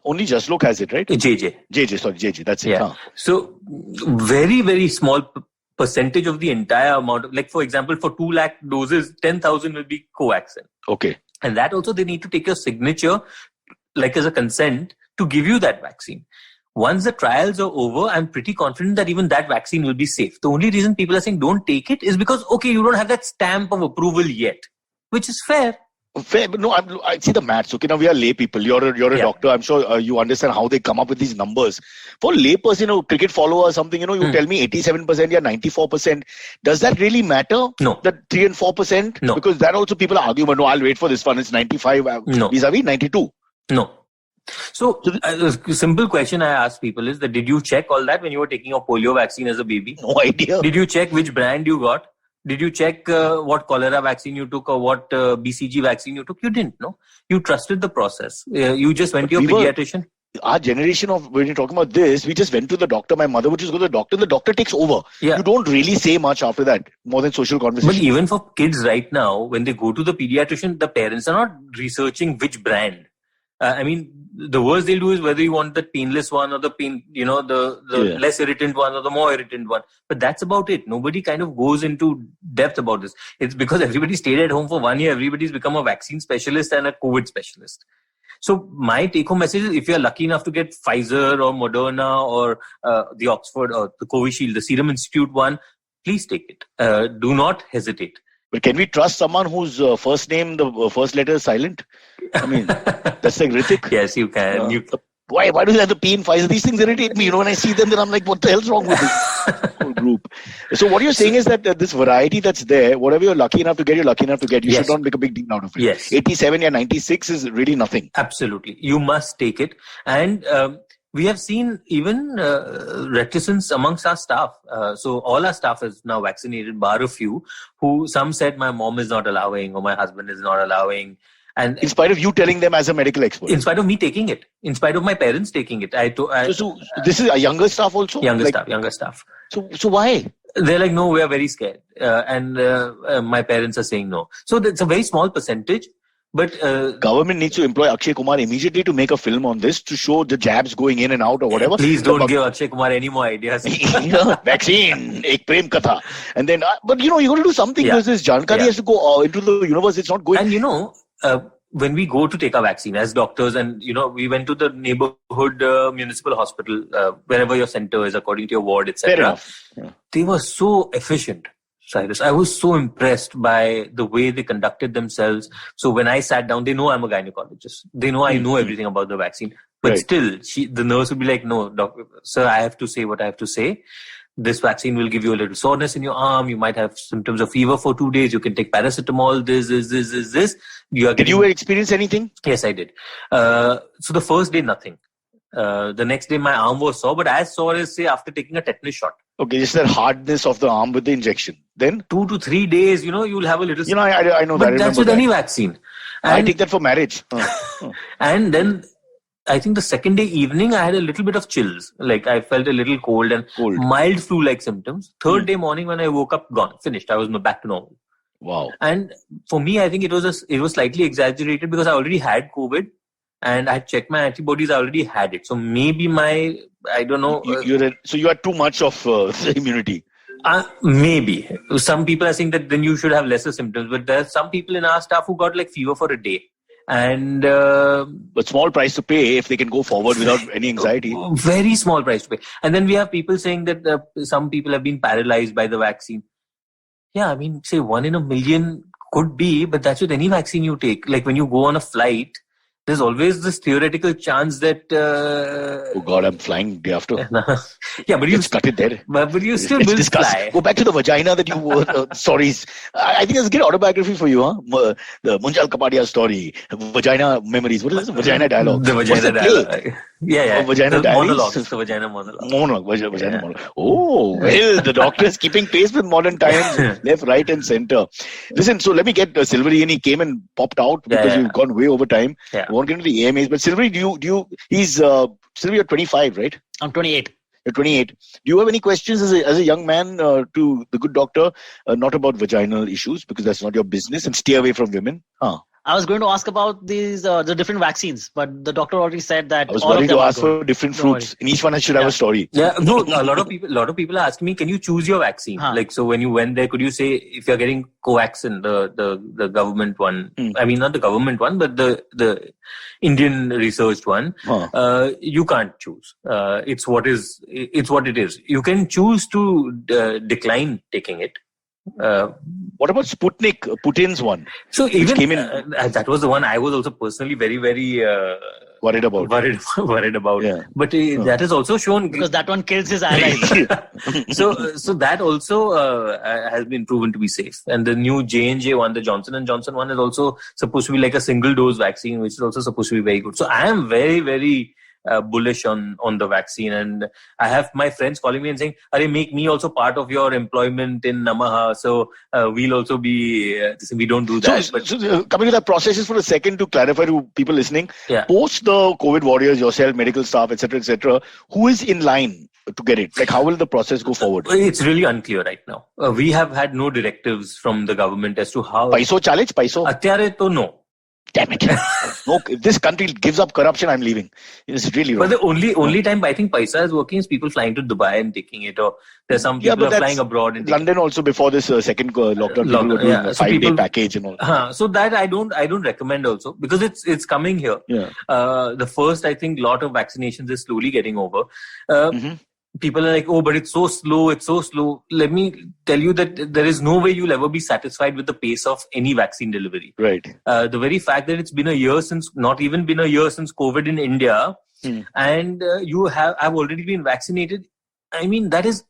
only Jaslok has it, right? JJ. That's it. Yeah. So very, very small percentage of the entire amount of, like, for example, for 2 lakh doses, 10,000 will be Covaxin. Okay. And that also they need to take your signature, like as a consent, to give you that vaccine. Once the trials are over, I'm pretty confident that even that vaccine will be safe. The only reason people are saying don't take it is because, you don't have that stamp of approval yet, which is fair. Fair, but no, I see the maths. Okay, now we are lay people. You're a doctor. I'm sure you understand how they come up with these numbers. For lay person, cricket follower or something, you tell me 87%, 94%. Does that really matter? No. That 3 and 4%? No. Because that also people argue, but no, I'll wait for this one. It's 95 vis-a-vis 92. No. So a simple question I ask people is that did you check all that when you were taking your polio vaccine as a baby? No idea. Did you check which brand you got? Did you check what cholera vaccine you took or what BCG vaccine you took? You didn't, no? You trusted the process. You just went to your pediatrician. Our generation of, when you're talking about this, we just went to the doctor. My mother would just go to the doctor. The doctor takes over. Yeah. You don't really say much after that, more than social conversation. But even for kids right now, when they go to the pediatrician, the parents are not researching which brand. The worst they'll do is whether you want the painless one or the the less irritant one or the more irritant one. But that's about it. Nobody kind of goes into depth about this. It's because everybody stayed at home for 1 year. Everybody's become a vaccine specialist and a COVID specialist. So my take-home message is if you're lucky enough to get Pfizer or Moderna or the Oxford or the Covishield, the Serum Institute one, please take it. Do not hesitate. But can we trust someone whose first name, the first letter is silent? I mean, that's like Hrithik. Yes, you can. Why do they have the P in Pfizer? These things irritate me. When I see them, then I'm like, what the hell's wrong with this whole group? So what you're saying is that this variety that's there, whatever you're lucky enough to get, you're lucky enough to get. You should not make a big deal out of it. Yes. 87 or 96 is really nothing. Absolutely. You must take it. And we have seen even reticence amongst our staff. So all our staff is now vaccinated, bar a few who some said my mom is not allowing or my husband is not allowing. And in spite of you telling them as a medical expert? In spite of me taking it. In spite of my parents taking it. So this is a younger staff also? Younger staff. So why? They're like, no, we are very scared. And my parents are saying no. So it's a very small percentage. But government needs to employ Akshay Kumar immediately to make a film on this to show the jabs going in and out or whatever. Please don't give Akshay Kumar any more ideas. Vaccine, ek prem katha. And then, but you got to do something because this jankari has to go into the universe. It's not going. And when we go to take our vaccine as doctors and, we went to the neighborhood municipal hospital, wherever your center is according to your ward, etc. Fair enough. Yeah. They were so efficient. Cyrus. I was so impressed by the way they conducted themselves. So when I sat down, they know I'm a gynecologist. They know I know everything about the vaccine. But still, the nurse would be like, no, doctor, sir, I have to say what I have to say. This vaccine will give you a little soreness in your arm. You might have symptoms of fever for 2 days. You can take paracetamol, this. Did you experience anything? Yes, I did. So the first day, nothing. The next day, my arm was sore, but as sore as, say, after taking a tetanus shot. Okay, just that hardness of the arm with the injection. Then 2 to 3 days, you'll have a little. I know but that. That's with any vaccine. And I take that for marriage. And then I think the second day evening, I had a little bit of chills. Like I felt a little cold and mild flu-like symptoms. Third day morning, when I woke up, gone, finished. I was back to normal. Wow. And for me, I think it was slightly exaggerated because I already had COVID. And I checked my antibodies, I already had it. So maybe I don't know. So you had too much of immunity. Maybe. Some people are saying that then you should have lesser symptoms. But there are some people in our staff who got like fever for a day. And but small price to pay if they can go forward without any anxiety. Very small price to pay. And then we have people saying that some people have been paralyzed by the vaccine. Yeah, I mean, say 1 in a million could be, but that's with any vaccine you take. Like when you go on a flight, there's always this theoretical chance that... oh God, I'm flying day after. Yeah, but Let's cut it there. But you still will fly. Go back to the vagina that you were... stories. I think it's a good autobiography for you, huh? The Munjal Kapadia story. Vagina memories. What is this? Vagina dialogue. The vagina dialogue. Yeah. Vagina monologue. The vagina monologue. Vagina monologue. Oh, well, the doctor is keeping pace with modern times. Left, right and center. Listen, so let me get Silvery in. He came and popped out because we've gone way over time. Yeah. We won't get into the AMAs. But Silvery, Silvery, you're 25, right? I'm 28. You're 28. Do you have any questions as a young man to the good doctor? Not about vaginal issues because that's not your business, and stay away from women. I was going to ask about these the different vaccines, but the doctor already said that. I was going to ask for different fruits. In each one, I should have a story. Yeah, no. A lot of people are asking me, can you choose your vaccine? Like, so when you went there, could you say if you're getting Covaxin, the government one? I mean, not the government one, but the Indian researched one. You can't choose. It's what it is. You can choose to decline taking it. What about Sputnik, Putin's one? So even came in, that was the one I was also personally very, very worried about. Worried about. Yeah. But that is also shown because that one kills his allies. so that also has been proven to be safe. And the new J&J one, the Johnson & Johnson one, is also supposed to be like a single dose vaccine, which is also supposed to be very good. So I am very, very bullish on the vaccine, and I have my friends calling me and saying, "Arey, make me also part of your employment in Namaha." So we'll also be. We don't do that. So coming to that process for a second to clarify to people listening. Yeah. Post the COVID warriors, yourself, medical staff, etc., who is in line to get it? Like, how will the process go forward? It's really unclear right now. We have had no directives from the government as to how. Paiso challenge, paiso. Atyare to no. Damn it. No, if this country gives up corruption, I'm leaving. It's really wrong. But the only time I think Paisa is working is people flying to Dubai and taking it, or there's some people are flying abroad. And London also before this second lockdown, people were doing a 5-day package and all. So that I don't recommend also because it's coming here. Yeah. The first, I think, lot of vaccinations is slowly getting over. People are like, oh, but it's so slow. Let me tell you that there is no way you'll ever be satisfied with the pace of any vaccine delivery. Right. The very fact that it's been not even been a year since COVID in India, and I've already been vaccinated. I mean, that is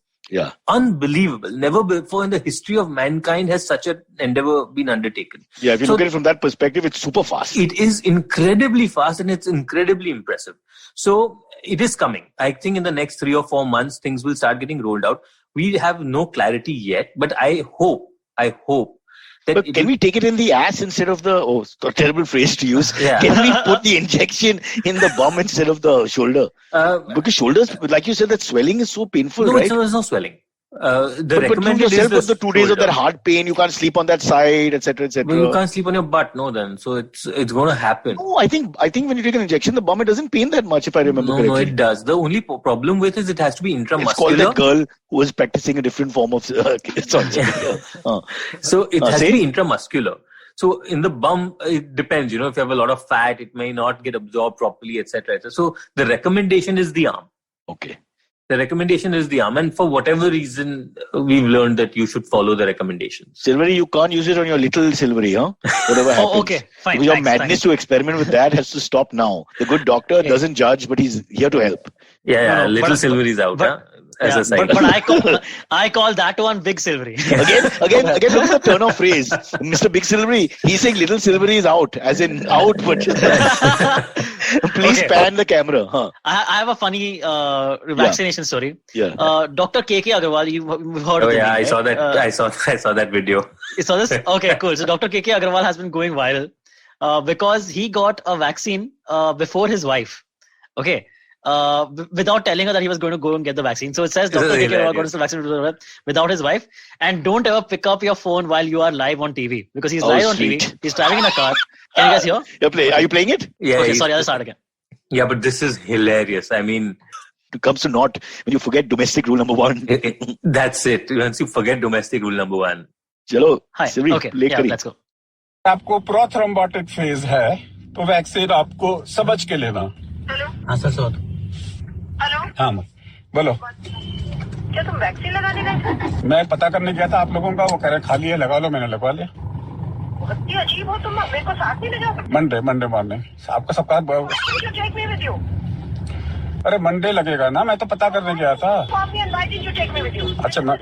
unbelievable. Never before in the history of mankind has such an endeavor been undertaken. Yeah, if you look at it from that perspective, it's super fast. It is incredibly fast and it's incredibly impressive. So it is coming. I think in the next 3 or 4 months, things will start getting rolled out. We have no clarity yet, but I hope that. But can we take it in the ass instead of the, terrible phrase to use. Yeah. Can we put the injection in the bum instead of the shoulder? Because shoulders, like you said, that swelling is so painful, right? No, there's no swelling. But you yourself with the 2 days of that heart pain, you can't sleep on that side, etc., etc. You can't sleep on your butt, no. Then so it's going to happen. No, I think when you take an injection, the bum, it doesn't pain that much, if I remember correctly. No, it does. The only problem with it is it has to be intramuscular. It's called that girl who was practicing a different form of. So it has to be intramuscular. So in the bum, it depends. If you have a lot of fat, it may not get absorbed properly, etc. So the recommendation is the arm. Okay. The recommendation is the arm, and for whatever reason, we've learned that you should follow the recommendations. Silvery, you can't use it on your little Silvery, huh? Whatever happens. Okay, fine. Because your madness to experiment with that has to stop now. The good doctor doesn't judge, but he's here to help. Yeah, little Silvery's out, huh? As a side. But I call that one Big Silvery. Again, look at the turn of phrase. Mr. Big Silvery, he's saying little Silvery is out, as in out, but please pan the camera. Huh? I have a funny vaccination story. Yeah. Dr. KK Agarwal, you've heard of him, I right? saw that. I saw that video. You saw this? Okay, cool. So Dr. KK Agarwal has been going viral because he got a vaccine before his wife. Okay. Without telling her that he was going to go and get the vaccine. So it says Dr. KK Agarwal got the vaccine without his wife. And don't ever pick up your phone while you are live on TV because he's live on TV. He's driving in a car. Can you guys hear? Are you playing it? Yeah. Okay, sorry, I'll start again. Yeah, but this is hilarious. I mean, it comes to naught when you forget domestic rule number 1. That's it. Once you forget domestic rule number 1. Chalo, Hi. Silvery, Okay, yeah, let's go. आपको prothrombotic phase है तो vaccine आपको समझ के लेना. Hello. हाँ sir sir. Hello. हाँ बोलो. क्या तुम वैक्सीन लगाने गए? मैं पता करने गया था आप लोगों का, वो कह रहे खाली है, लगा लो. मैंने लगवा लिया. बहुत ही अजीब हो तुम, मेरे को साथ नहीं ले जाओ. मंडे मॉर्निंग आपका सबका. Take me with you. अरे मंडे लगेगा ना, मैं तो पता करने गया था. अच्छा मैं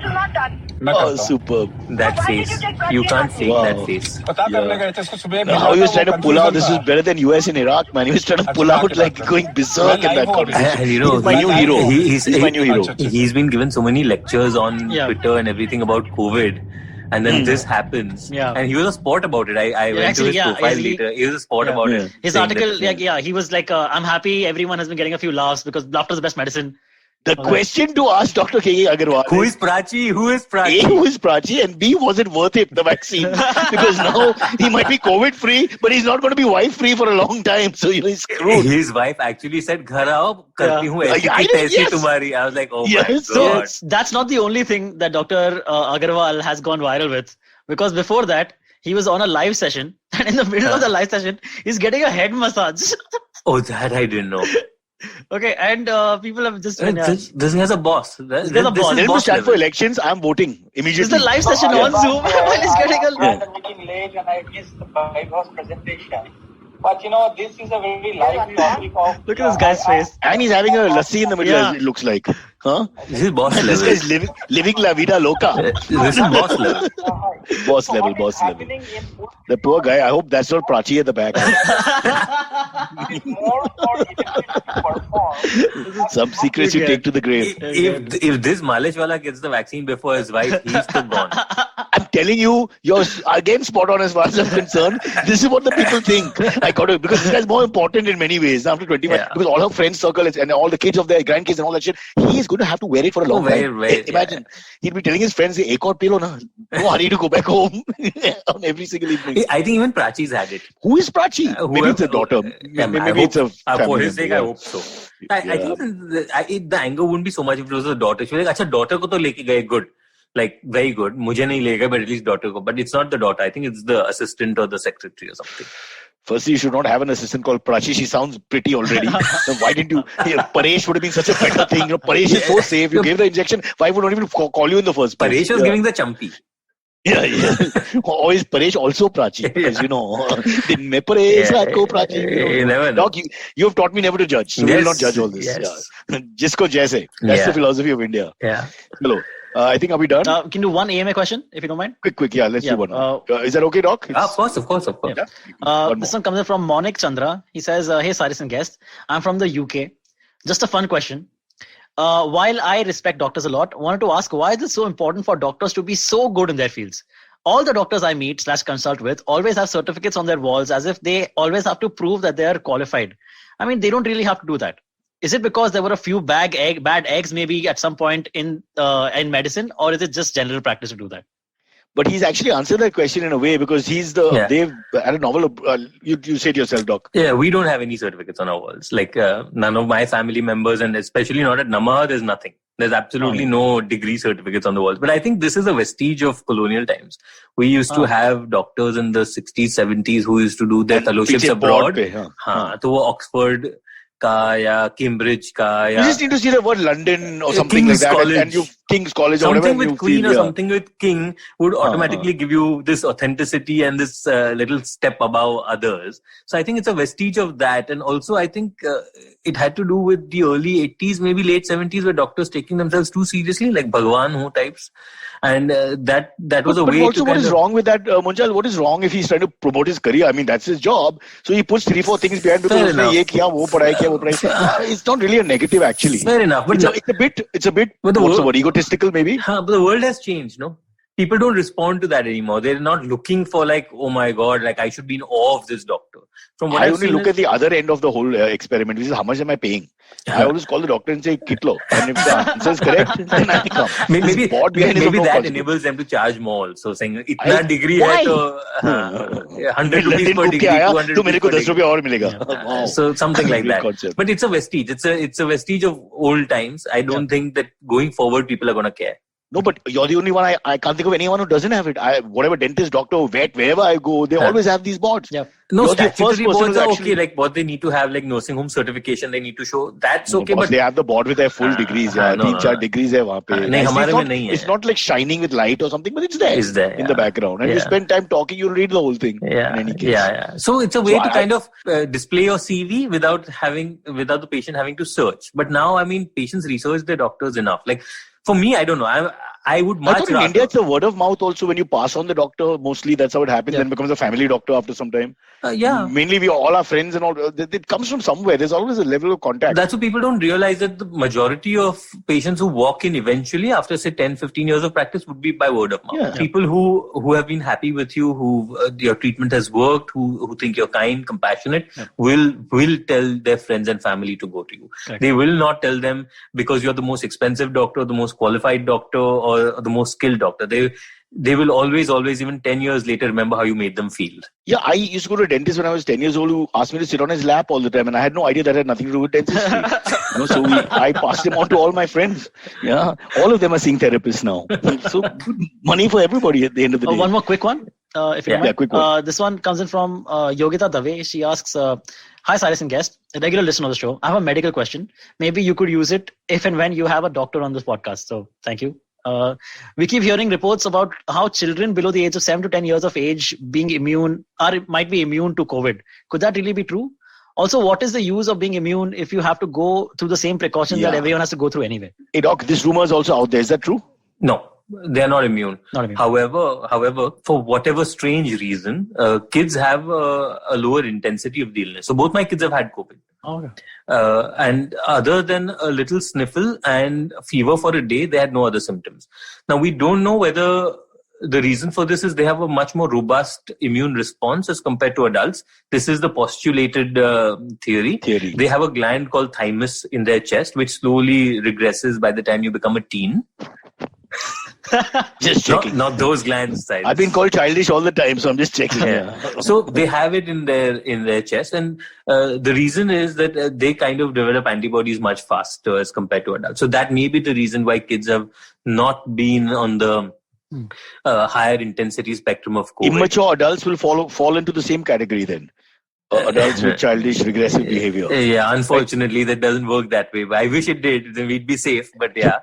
Oh, superb. That face. You can't fake that face. पता करने गए थे, इसको सुबह. How he was trying to pull out. This is better than US in Iraq, man. He was trying to pull out like going berserk in that conversation. And, you know, he's my new hero. He's my new hero. He's been given so many lectures on Twitter and everything about COVID. And then this happens. Yeah. And he was a sport about it. I went to his profile later. He was a sport about it. His article, he was like, I'm happy everyone has been getting a few laughs because laughter is the best medicine. The question to ask Dr. K.K. Agarwal Who is Prachi? A, who is Prachi? And B, was it worth it, the vaccine? Because now he might be COVID-free, but he's not going to be wife-free for a long time. So he's screwed. His wife actually said, Ghar aao, karti hu aisi tumhari. I was like, oh my God. So that's not the only thing that Dr. Agarwal has gone viral with. Because before that, he was on a live session. And in the middle of the live session, he's getting a head massage. Oh, that I didn't know. Okay, and people have just... This has a boss. There's a boss. Let him stand for elections. I'm voting immediately. This is the live session on Zoom. While he's getting a... I was meeting late and I missed the bypass presentation. But this is a very live topic of... Look at this guy's face. And he's having a lassi in the middle, it looks like. Huh? This is boss level. This guy is living la vida loca. This is boss level. Boss level. The poor guy, I hope that's not Prachi at the back. Some secrets you take to the grave. If this Maleshwala gets the vaccine before his wife, he's still gone. I'm telling you, you're again spot on as far as I'm concerned. This is what the people think. I got it because this guy's more important in many ways after 25. Because all her friends circle and all the kids of their grandkids and all that shit, he is going to have to wear it for a long time. Imagine, he'd be telling his friends, "Ek aur pilo na, no hurry to go back home." On every single evening. I think even Prachi's had it. Who is Prachi? Maybe it's a daughter. Maybe it's a family. For his sake, I hope so. I think the anger wouldn't be so much if it was a daughter. She was like, "Acha, daughter ko to leke gaye, good." Like, very good. Mujhe nahi le gaye, but at least daughter ko. But it's not the daughter. I think it's the assistant or the secretary or something. Firstly, you should not have an assistant called Prachi. She sounds pretty already. So why didn't you? Paresh would have been such a better thing. Paresh is so safe. You gave the injection. Why would not even call you in the first place? Paresh was giving the champi. Yeah. Or is Paresh also Prachi? Because, din mein Paresh, raat ko Prachi. You never know. Doc, you have taught me never to judge. So we will not judge all this. Yes. Jisko jaise. That's the philosophy of India. Yeah. Hello. I think, are we done? Can you do one AMA question, if you don't mind? Quick. Yeah, let's do one. Is that okay, Doc? Of course. Yeah. This one comes in from Monik Chandra. He says, hey, Cyrus and guest, I'm from the UK. Just a fun question. While I respect doctors a lot, wanted to ask, why is it so important for doctors to be so good in their fields? All the doctors I meet / consult with always have certificates on their walls as if they always have to prove that they are qualified. I mean, they don't really have to do that. Is it because there were a few bad eggs maybe at some point in medicine, or is it just general practice to do that? But he's actually answered that question in a way because they've had a novel. You said yourself, Doc. Yeah, we don't have any certificates on our walls. Like none of my family members, and especially not at Namaha, there's nothing. There's absolutely no degree certificates on the walls. But I think this is a vestige of colonial times. We used to have doctors in the 60s, 70s who used to do their fellowships abroad. To Oxford. का या Cambridge का You या just need to see the word London or something King's like that, College. and you King's College or something whatever. with you Queen feel, or something with King would automatically give you this authenticity and this little step above others. So I think it's a vestige of that. And also I think it had to do with the early 80s, maybe late 70s, where doctors taking themselves too seriously, like Bhagwan Ho types. And that was a way also to what is wrong with that, Munjal? What is wrong if he's trying to promote his career? I mean, that's his job. So he puts 3-4 things behind because ye kiya, wo padhai. It's not really a negative, actually. Fair enough. But it's a bit what's the word, egotistical maybe? But the world has changed, no? People don't respond to that anymore. They're not looking for like, oh my God, like I should be in awe of this doctor. From what I only look at the other end of the whole experiment, which is how much am I paying? I always call the doctor and say, kitlo. And if the answer is correct, then I come. Maybe that enables them to charge more. So saying, itna degree hai to 100 rupees per degree, 200 rupees per degree. So something like that. Concept. But it's a vestige. It's a vestige of old times. I don't think that going forward people are going to care. No, but you're the only one. I can't think of anyone who doesn't have it. Whatever dentist, doctor, vet, wherever I go, they always have these boards. Yeah. No, statutory boards are okay. Like what they need to have, like nursing home certification, they need to show. That's okay. But they have the board with their full degrees. Yeah, 3-4 degrees hai wahan pe. It's not like shining with light or something, but it's there. In the background. And you spend time talking, you'll read the whole thing. Yeah. In any case. Yeah. So it's a way to kind of display your CV without the patient having to search. But now, I mean, patients research their doctors enough. Like, for me, I don't know. I would much rather. In India, it's a word of mouth also. When you pass on the doctor, mostly that's how it happens. Then becomes a family doctor after some time. Mainly, we all are friends and all. It comes from somewhere. There's always a level of contact. That's what people don't realize, that the majority of patients who walk in eventually after, say, 10-15 years of practice would be by word of mouth. Yeah. People who have been happy with you, who your treatment has worked, who think you're kind, compassionate, will tell their friends and family to go to you. Correct. They will not tell them because you're the most expensive doctor, the most qualified doctor, or the most skilled doctor. They will always, even 10 years later, remember how you made them feel. Yeah, I used to go to a dentist when I was 10 years old who asked me to sit on his lap all the time, and I had no idea that had nothing to do with dentistry. So I passed him on to all my friends. Yeah, all of them are seeing therapists now. So money for everybody at the end of the day. One more quick one. If you don't mind. Quick one. This one comes in from Yogita Dave. She asks, hi Cyrus and guest, a regular listener of the show. I have a medical question. Maybe you could use it if and when you have a doctor on this podcast. So thank you. We keep hearing reports about how children below the age of 7 to 10 years of age being immune or might be immune to COVID. Could that really be true? Also, what is the use of being immune if you have to go through the same precautions that everyone has to go through anyway? Hey doc, this rumor is also out there. Is that true? No. They are not immune. However, for whatever strange reason, kids have a lower intensity of the illness. So both my kids have had COVID. Okay. And other than a little sniffle and fever for a day, they had no other symptoms. Now, we don't know whether the reason for this is they have a much more robust immune response as compared to adults. This is the postulated theory. They have a gland called thymus in their chest, which slowly regresses by the time you become a teen. Just checking. Not those glands. Size. I've been called childish all the time, so I'm just checking. So they have it in their chest, and the reason is that they kind of develop antibodies much faster as compared to adults. So that may be the reason why kids have not been on the higher intensity spectrum of COVID. Immature adults will fall into the same category then. Adults with childish, regressive behavior. Yeah, unfortunately, that doesn't work that way. But I wish it did. Then we'd be safe. But yeah.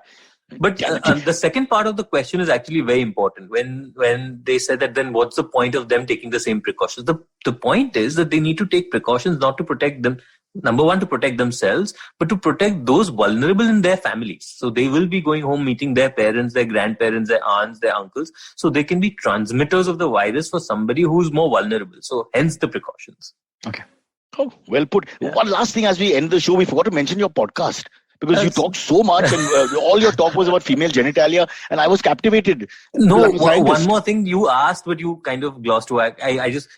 But the second part of the question is actually very important. When they said that, then what's the point of them taking the same precautions? The point is that they need to take precautions not to protect them. Number one, to protect themselves, but to protect those vulnerable in their families. So they will be going home, meeting their parents, their grandparents, their aunts, their uncles. So they can be transmitters of the virus for somebody who's more vulnerable. So hence the precautions. Okay. Oh, well put. Yeah. One last thing as we end the show, we forgot to mention your podcast. Because you talked so much and all your talk was about female genitalia and I was captivated. No, one more thing you asked, but you kind of glossed over.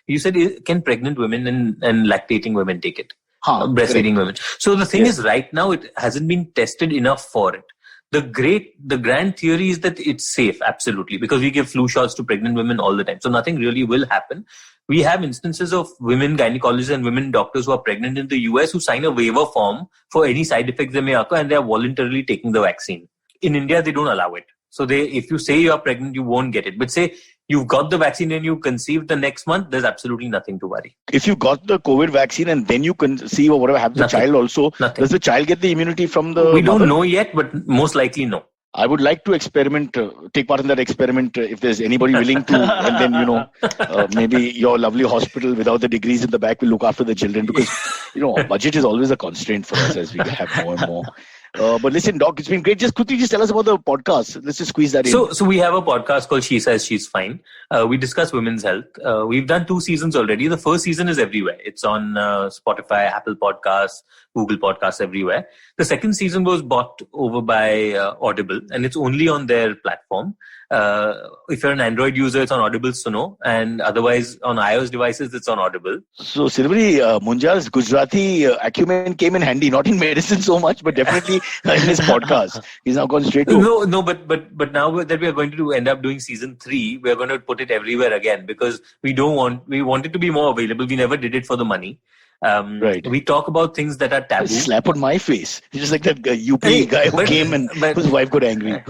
You said, can pregnant women and lactating women take it? Breastfeeding women. So the thing is, right now, it hasn't been tested enough for it. The grand theory is that it's safe, absolutely, because we give flu shots to pregnant women all the time. So nothing really will happen. We have instances of women gynecologists and women doctors who are pregnant in the US who sign a waiver form for any side effects they may occur and they are voluntarily taking the vaccine. In India, they don't allow it. So if you say you are pregnant, you won't get it. But say you've got the vaccine and you conceive the next month, there's absolutely nothing to worry. If you got the COVID vaccine and then you conceive or whatever, have the child also, does the child get the immunity from the We mother? don't know yet, but most likely no. I would like to experiment, take part in that experiment if there's anybody willing to, and then, maybe your lovely hospital without the degrees in the back will look after the children, because, budget is always a constraint for us as we have more and more. But listen, Doc, it's been great. Just quickly, tell us about the podcast. Let's just squeeze that in. So we have a podcast called She Says She's Fine. We discuss women's health. We've done 2 seasons already. The first season is everywhere. It's on Spotify, Apple Podcasts, Google Podcasts, everywhere. The second season was bought over by Audible, and it's only on their platform. If you're an Android user, it's on Audible Suno, and otherwise on iOS devices, it's on Audible. So, Silveri, Munjal's Gujarati acumen came in handy, not in medicine so much, but definitely in his podcast. He's now gone straight to... No, but now that we are going to end up doing season 3, we're going to put it everywhere again, because we want it to be more available. We never did it for the money. Right. We talk about things that are taboo. Slap on my face. It's just like that UP guy who came and whose wife got angry.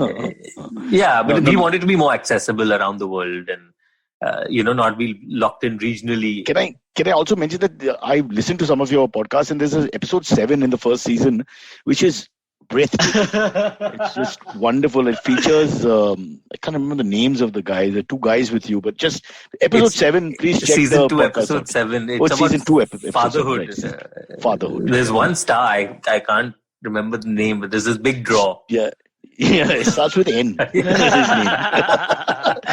Yeah, but we want it to be more accessible around the world and, not be locked in regionally. Can I also mention that I listened to some of your podcasts, and there's episode 7 in the first season, which is breathtaking. It's just wonderful. It features, I can't remember the names of the guys. There are 2 guys with you, but just episode 7, please check season the 2, podcast episode out. season 7. It's season 2 episode. fatherhood. Right. Fatherhood. There's one star, I can't remember the name, but there's this big draw. Yeah, it starts with N. That's his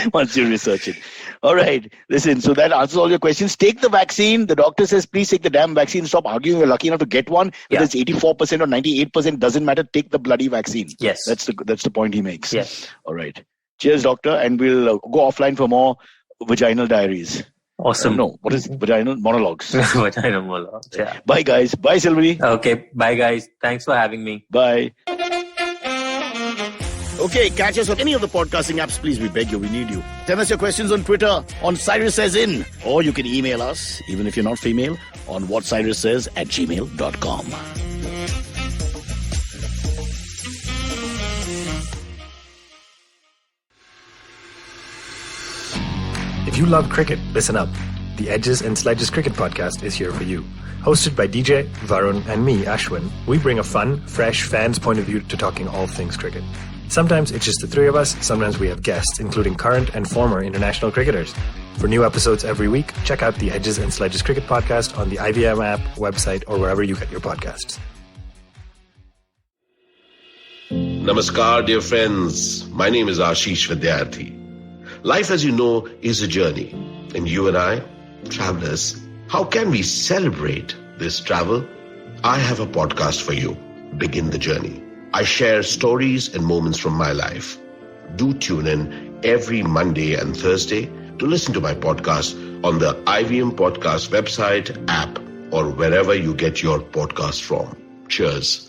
name. Once you research it. All right. Listen, so that answers all your questions. Take the vaccine. The doctor says, please take the damn vaccine. Stop arguing. You're lucky enough to get one. Whether it's 84% or 98%, doesn't matter. Take the bloody vaccine. Yes. That's the point he makes. Yes. All right. Cheers, doctor. And we'll go offline for more vaginal diaries. Awesome. No, what is it? Vaginal monologues. Vaginal monologues, yeah. Bye, guys. Bye, Silveri. Okay. Bye, guys. Thanks for having me. Bye. Okay, catch us on any of the podcasting apps, please. We beg you, we need you. Send us your questions on Twitter, on Cyrus Says In. Or you can email us, even if you're not female, on whatcyrussays@gmail.com. If you love cricket, listen up. The Edges and Sledges Cricket Podcast is here for you. Hosted by DJ, Varun, and me, Ashwin, we bring a fun, fresh fan's point of view to talking all things cricket. Sometimes it's just the 3 of us, sometimes we have guests, including current and former international cricketers. For new episodes every week, check out the Edges and Sledges Cricket Podcast on the IVM app, website, or wherever you get your podcasts. Namaskar, dear friends. My name is Ashish Vidyarthi. Life, as you know, is a journey. And you and I, travelers, how can we celebrate this travel? I have a podcast for you. Begin the journey. I share stories and moments from my life. Do tune in every Monday and Thursday to listen to my podcast on the IVM Podcast website, app, or wherever you get your podcast from. Cheers.